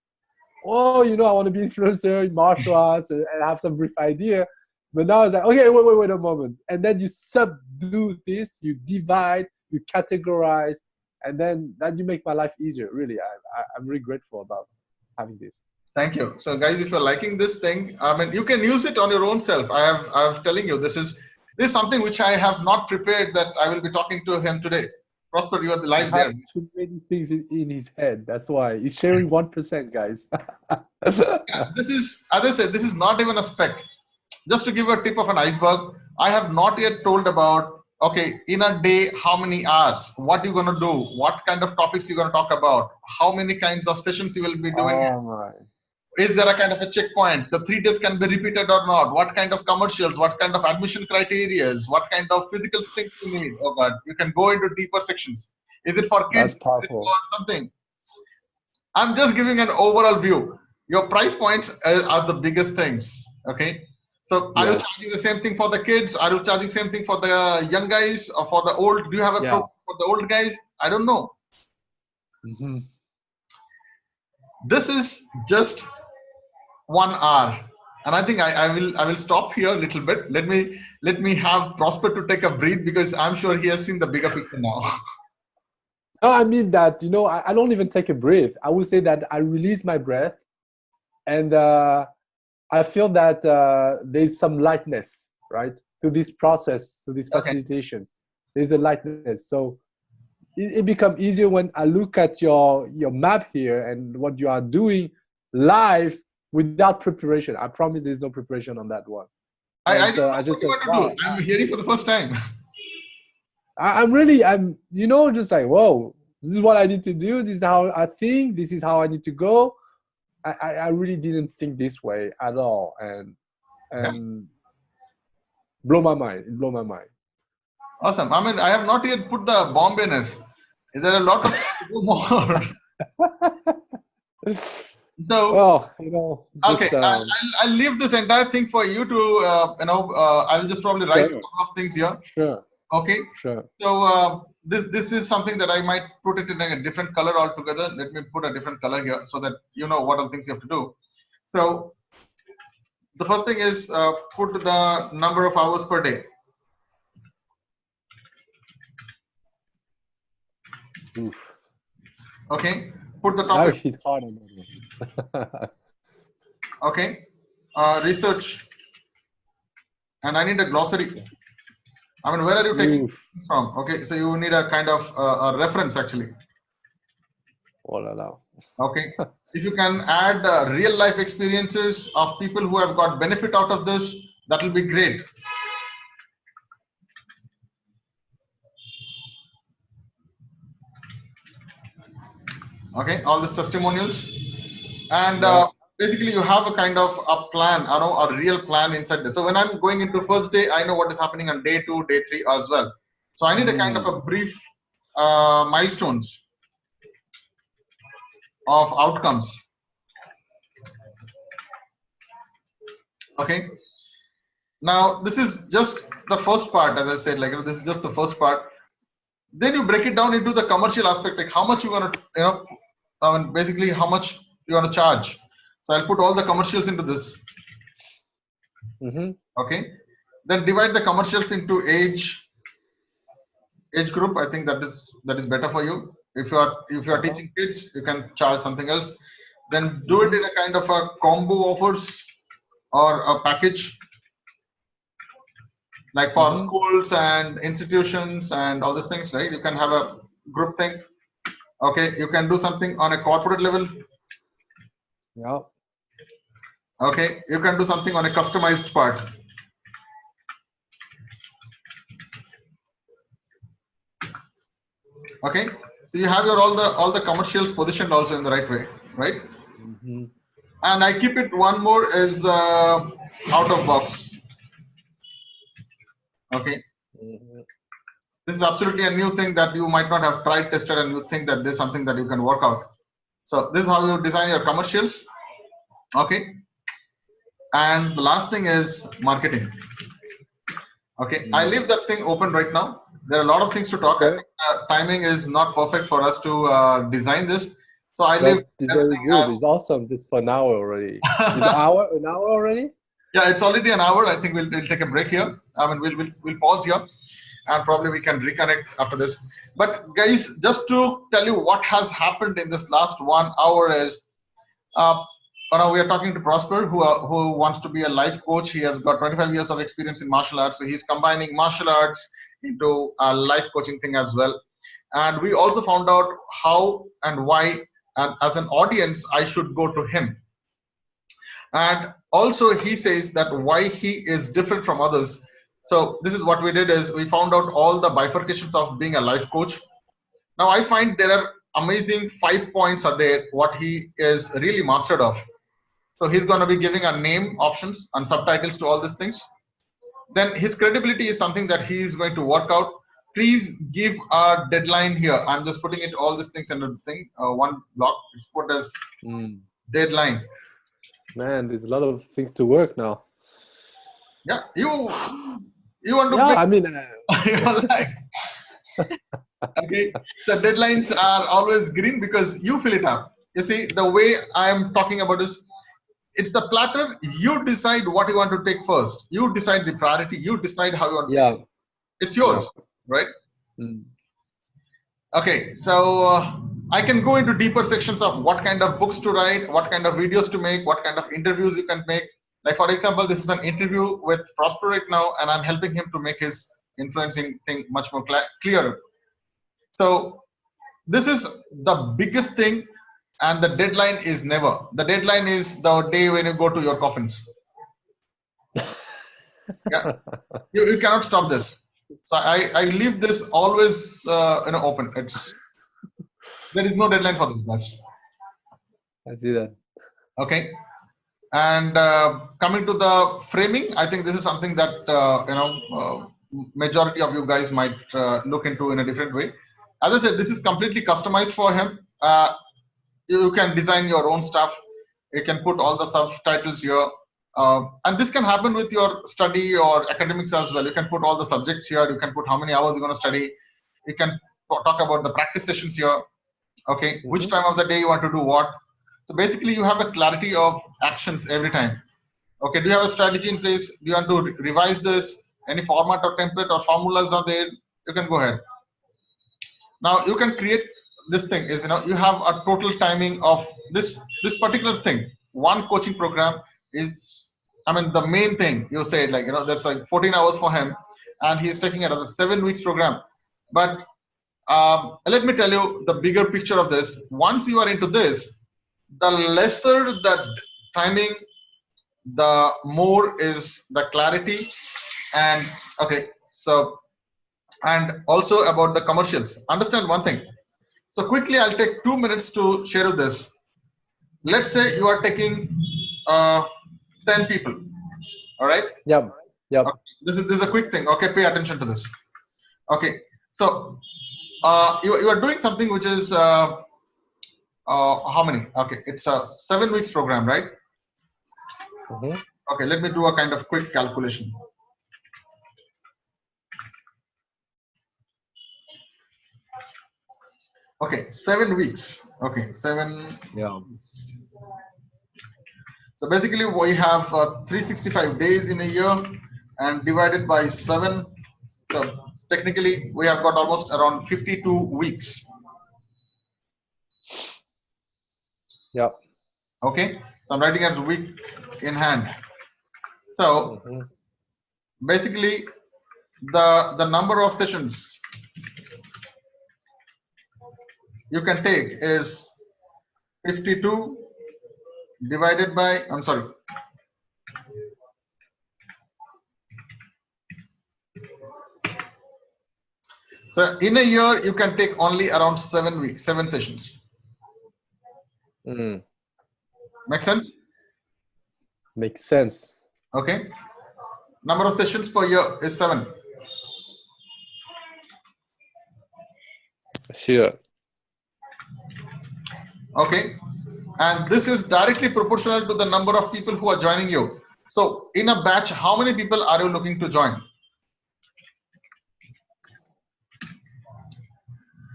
you know, I want to be influencer in martial arts and have some brief idea. But now it's like, okay, wait a moment. And then you subdue this, you divide, you categorize, and then you make my life easier. Really, I'm really grateful about having this. Thank you. So guys, if you're liking this thing, I mean, you can use it on your own self. I'm telling you, this is something which I have not prepared, that I will be talking to him today. Prosper, you are the live there. Too many things in his head. That's why he's sharing 1%, guys. Yeah, this is, as I said, this is not even a speck. Just to give a tip of an iceberg, I have not yet told about, okay, in a day, how many hours? What you gonna do? What kind of topics you gonna talk about? How many kinds of sessions you will be doing? Oh my. Is there a kind of a checkpoint? The 3 days can be repeated or not? What kind of commercials? What kind of admission criteria? What kind of physical things you need? Oh God, you can go into deeper sections. Is it for kids? That's powerful. Is it for something? I'm just giving an overall view. Your price points are the biggest things. Okay. So are you charging the same thing for the kids? Are you charging the same thing for the young guys or for the old? Do you have a program for the old guys? I don't know. Mm-hmm. This is just 1 hour, and I think I will stop here a little bit. Let me have Prosper to take a breath, because I'm sure he has seen the bigger picture now. No, I mean that, you know, I don't even take a breath. I would say that I release my breath, and I feel that there's some lightness, right, to this process, to these facilitations. There's a lightness. So it becomes easier when I look at your map here and what you are doing live without preparation. I promise there's no preparation on that one. I just said, wow. I'm hearing for the first time. I'm you know, just like, whoa, this is what I need to do. This is how I think. This is how I need to go. I really didn't think this way at all, and blow my mind. It blew my mind. Awesome. I mean, I have not yet put the bomb in it. There are a lot of to do more. So, well, you know, just, okay, I'll leave this entire thing for you to, you know, I'll just probably write a couple of things here. Sure. Okay. Sure. So this is something that I might put it in a different color altogether. Let me put a different color here so that you know what are the things you have to do. So the first thing is put the number of hours per day. Oof. Okay. Put the topic. It's hard on that one. Okay. Research. And I need a glossary. I mean, where are you taking from? Okay, so you need a kind of a reference actually. Oh la la. Okay, if you can add real life experiences of people who have got benefit out of this, that will be great. Okay, all these testimonials, and basically you have a kind of a plan, I know, a real plan inside this. So when I'm going into first day, I know what is happening on day 2, day 3 as well. So I need a kind of a brief milestones of outcomes. Okay. Now this is just the first part, as I said, like this is just the first part. Then you break it down into the commercial aspect, like how much you want to, you know, I mean, basically how much you want to charge. So I'll put all the commercials into this. Okay. Then divide the commercials into age group. I think that is better for you. If you are teaching kids, you can charge something else. Then do it in a kind of a combo offers or a package, like for schools and institutions and all these things, right? You can have a group thing. Okay. You can do something on a corporate level. Yeah. Okay, you can do something on a customized part. Okay, so you have your all the commercials positioned also in the right way, right? And I keep it one more is out of box. Okay, this is absolutely a new thing that you might not have tried, tested, and you think that this is something that you can work out. So this is how you design your commercials. Okay. And the last thing is marketing. Okay, I leave that thing open right now. There are a lot of things to talk. I think timing is not perfect for us to design this. So I leave everything as... It's awesome. Just for an hour already. Is an hour already? Yeah, it's already an hour. I think we'll take a break here. I mean, we'll pause here, and probably we can reconnect after this. But guys, just to tell you what has happened in this last 1 hour is. We are talking to Prosper, who wants to be a life coach. He has got 25 years of experience in martial arts, so he's combining martial arts into a life coaching thing as well. And we also found out how and why, and as an audience, I should go to him. And also he says that why he is different from others. So this is what we did is we found out all the bifurcations of being a life coach. Now I find there are amazing 5 points are there what he is really mastered of. So he's going to be giving a name, options, and subtitles to all these things. Then his credibility is something that he is going to work out. Please give a deadline here. I'm just putting it all these things under the thing. One block. It's put as deadline. Man, there's a lot of things to work now. Yeah, you want to? Yeah, I mean, you're like, okay. So deadlines are always green because you fill it up. You see, the way I am talking about is, it's the platter. You decide what you want to take first. You decide the priority. You decide how you want to take it. It's yours, right? Okay, so I can go into deeper sections of what kind of books to write, what kind of videos to make, what kind of interviews you can make. Like for example, this is an interview with Prosper right now, and I'm helping him to make his influencing thing much more clearer. So this is the biggest thing, and the deadline is never. The deadline is the day when you go to your coffins. Yeah, you cannot stop this. So I leave this always open. There is no deadline for this guys. I see that. Okay, and coming to the framing, I think this is something that majority of you guys might look into in a different way. As I said, this is completely customized for him. You can design your own stuff. You can put all the subtitles here. And this can happen with your study or academics as well. You can put all the subjects here. You can put how many hours you're going to study. You can talk about the practice sessions here. Okay, which time of the day you want to do what. So basically you have a clarity of actions every time. Okay, do you have a strategy in place? Do you want to revise this? Any format or template or formulas are there? You can go ahead. Now you can create this thing is, you have a total timing of this particular thing. One coaching program is, the main thing you said, like, there's like 14 hours for him, and he's taking it as a 7 weeks program. But let me tell you the bigger picture of this. Once you are into this, the lesser the timing, the more is the clarity. And okay, so, and also about the commercials. Understand one thing. So quickly, I'll take 2 minutes to share this. Let's say you are taking 10 people. All right. Yep. Okay. This is a quick thing. Okay, pay attention to this. Okay. So you are doing something which is how many? Okay, it's a 7 weeks program, right? Okay, let me do a kind of quick calculation. Okay, 7 weeks. Okay, 7. Yeah. So basically, we have 365 days in a year, and divided by 7. So technically, we have got almost around 52 weeks. Yeah. Okay, so I'm writing as week in hand. So basically, the number of sessions you can take is 52 divided by, I'm sorry, so in a year you can take only around 7 weeks, 7 sessions. Make sense? Makes sense. Okay, number of sessions per year is 7. Sure. Okay, and this is directly proportional to the number of people who are joining you. So in a batch, how many people are you looking to join?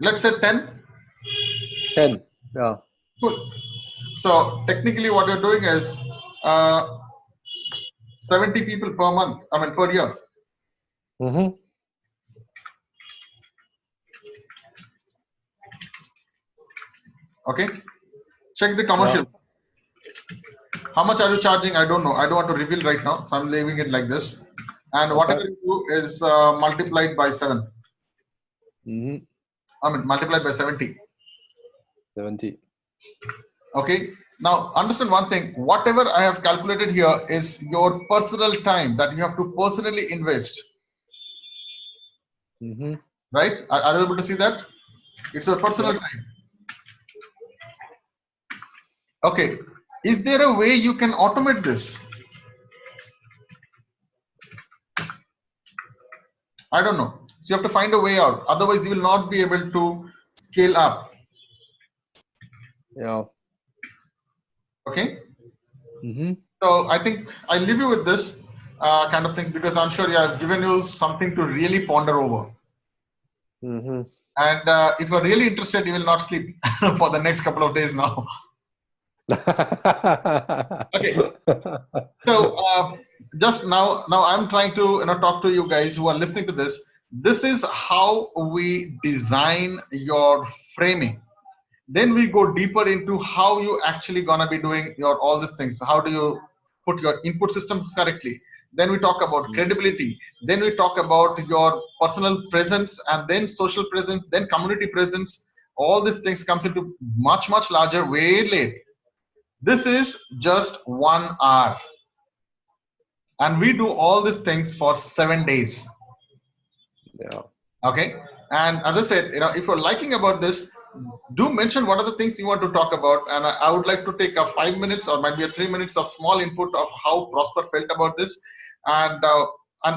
Let's say 10. 10. Yeah. Cool. So technically what you're doing is 70 people per month, per year. Okay, check the commercial. How much are you charging? I don't know. I don't want to reveal right now, so I'm leaving it like this. And whatever you do is multiplied by 7. Multiplied by 70. 70. Okay. Now understand one thing. Whatever I have calculated here is your personal time that you have to personally invest. Right? Are you able to see that? It's your personal time. Okay. Is there a way you can automate this? I don't know. So you have to find a way out. Otherwise, you will not be able to scale up. Yeah. Okay. So I think I'll leave you with this kind of things, because I'm sure I've given you something to really ponder over. And if you're really interested, you will not sleep for the next couple of days now. Okay. So just now I'm trying to talk to you guys who are listening to this. This is how we design your framing. Then we go deeper into how you actually gonna be doing your all these things. How do you put your input systems correctly? Then we talk about credibility. Then we talk about your personal presence, and then social presence, then community presence. All these things comes into much larger, way late. This is just 1 hour, and we do all these things for 7 days. Yeah. Okay. And as I said, if you're liking about this, do mention what are the things you want to talk about, and I would like to take a 5 minutes or maybe a 3 minutes of small input of how Prosper felt about this. And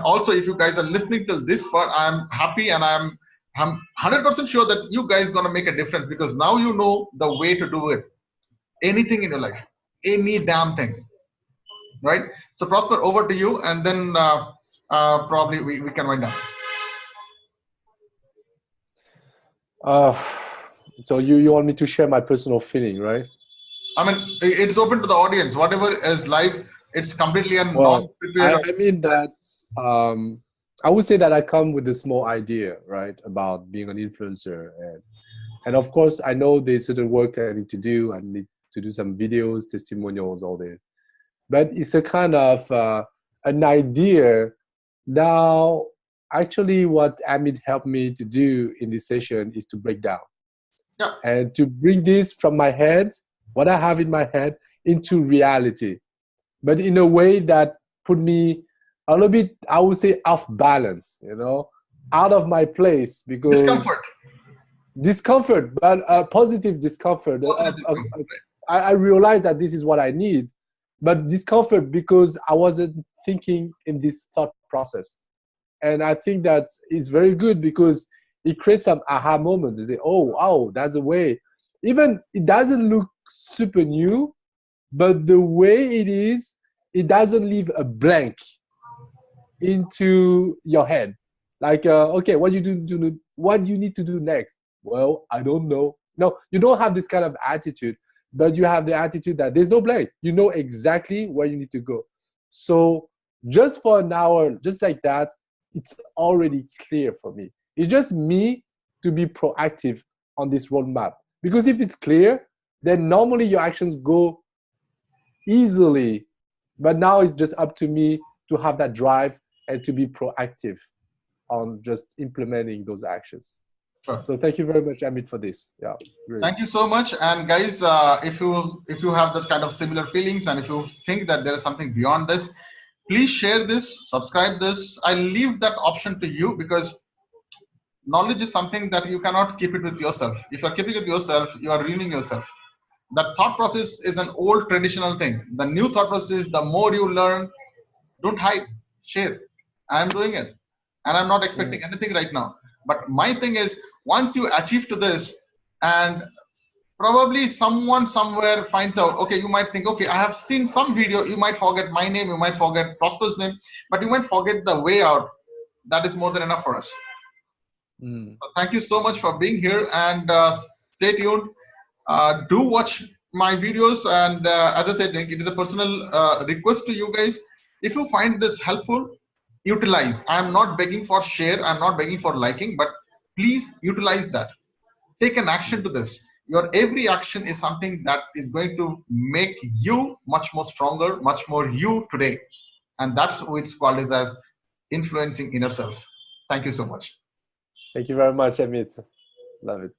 also, if you guys are listening till this far, I'm happy, and I'm 100% sure that you guys gonna make a difference, because now you know the way to do it. Anything in your life, any damn thing, right? So Prosper, over to you, and then probably we can wind up. So you want me to share my personal feeling, right? I mean, it's open to the audience. Whatever is live, it's completely a non-prepared. I mean that I would say that I come with a small idea, right, about being an influencer, and of course I know there's certain work I need to do. I need to do some videos, testimonials, all this, but it's a kind of an idea. Now, actually, what Amit helped me to do in this session is to break down. Yeah. And to bring this from my head, what I have in my head, into reality, but in a way that put me a little bit, I would say, off balance, out of my place, because discomfort, but positive discomfort. I realized that this is what I need, but discomfort because I wasn't thinking in this thought process. And I think that it's very good because it creates some aha moments. You say, oh, wow, that's the way. Even it doesn't look super new, but the way it is, it doesn't leave a blank into your head. Like, okay, what you need to do next? Well, I don't know. No, you don't have this kind of attitude, but you have the attitude that there's no blank. You know exactly where you need to go. So just for an hour, just like that, it's already clear for me. It's just me to be proactive on this roadmap. Because if it's clear, then normally your actions go easily. But now it's just up to me to have that drive and to be proactive on just implementing those actions. Sure. So thank you very much, Amit, for this. Yeah. Great. Thank you so much. And guys, if you have that kind of similar feelings, and if you think that there is something beyond this, please share this, subscribe this. I leave that option to you, because knowledge is something that you cannot keep it with yourself. If you're keeping it with yourself, you are ruining yourself. That thought process is an old traditional thing. The new thought process is the more you learn, don't hide, share. I'm doing it, and I'm not expecting anything right now. But my thing is, once you achieve to this, and probably someone somewhere finds out, okay, you might think, okay, I have seen some video, you might forget my name, you might forget Prosper's name, but you might forget the way out. That is more than enough for us. So thank you so much for being here, and stay tuned. Do watch my videos, and as I said, it is a personal request to you guys. If you find this helpful, utilize. I'm not begging for share, I'm not begging for liking, but please utilize that. Take an action to this. Your every action is something that is going to make you much more stronger, much more you today. And that's what it's called as influencing inner self. Thank you so much. Thank you very much, Amit. Love it.